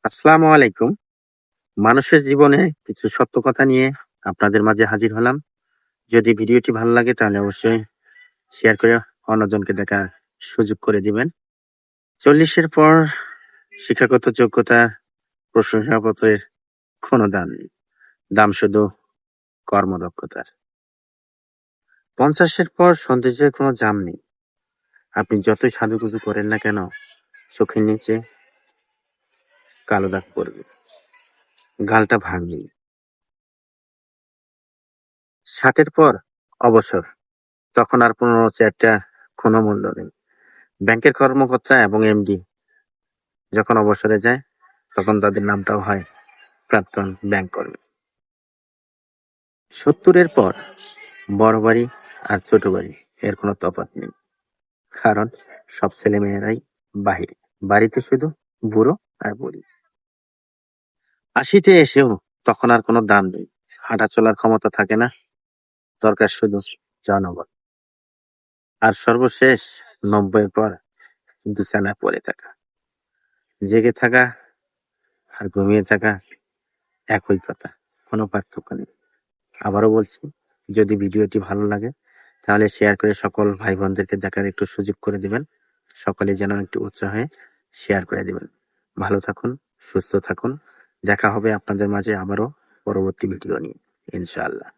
আসসালামু আলাইকুম। মানুষের জীবনে কিছু সত্য কথা নিয়ে আপনাদের মাঝে হাজির হলাম। যদি ভিডিওটি ভালো লাগে তাহলে অবশ্যই শেয়ার করে অন্যজনকে দেখার সুযোগ করে দিবেন। ৪০-এর পর শিক্ষাগত যোগ্যতা, প্রশংসাপত্রের কোনো দাম নেই। দাম শুধু কর্মদক্ষতার। ৫০-এর পর সৌন্দর্যের কোনো দাম নেই। আপনি যতই সাজুগুজু করেন না কেন, চোখের নিচে কালো দাগ পড়বে, গালটা ভাঙবে। ৬০-এর পর অবসর। তখন আর ১৫-টা কোনো মূল্য নেই। ব্যাংকের কর্মকর্তা এবং এমডি যখন অবসরে যায়, তখন তাদের নামটাও হয় প্রাক্তন ব্যাংক কর্মী। ৭০-এর পর বড় বাড়ি আর ছোট বাড়ি এর কোনো তফাৎ নেই, কারণ সব ছেলে মেয়েরাই বাহিরে, বাড়িতে শুধু বুড়ো আর বুড়ি। ৮০-তে এসেও তখন আর কোনো দাম নেই, হাঁটা চলার ক্ষমতা থাকে না, দরকার শুধু জনবল। আর সর্বশেষ ৯০-এর পর বিছানায় পড়ে থাকা। জেগে থাকা আর ঘুমিয়ে থাকা একই কথা, কোনো পার্থক্য নেই। আবারও বলছি, যদি ভিডিওটি ভালো লাগে তাহলে শেয়ার করে সকল ভাই বোনদেরকে দেখার একটু সুযোগ করে দিবেন। সকলে যেন একটু উৎসাহে শেয়ার করে দিবেন। ভালো থাকুন, সুস্থ থাকুন। দেখা হবে আপনাদের মাঝে আবারও পরবর্তী ভিডিও নিয়ে, ইনশাআল্লাহ।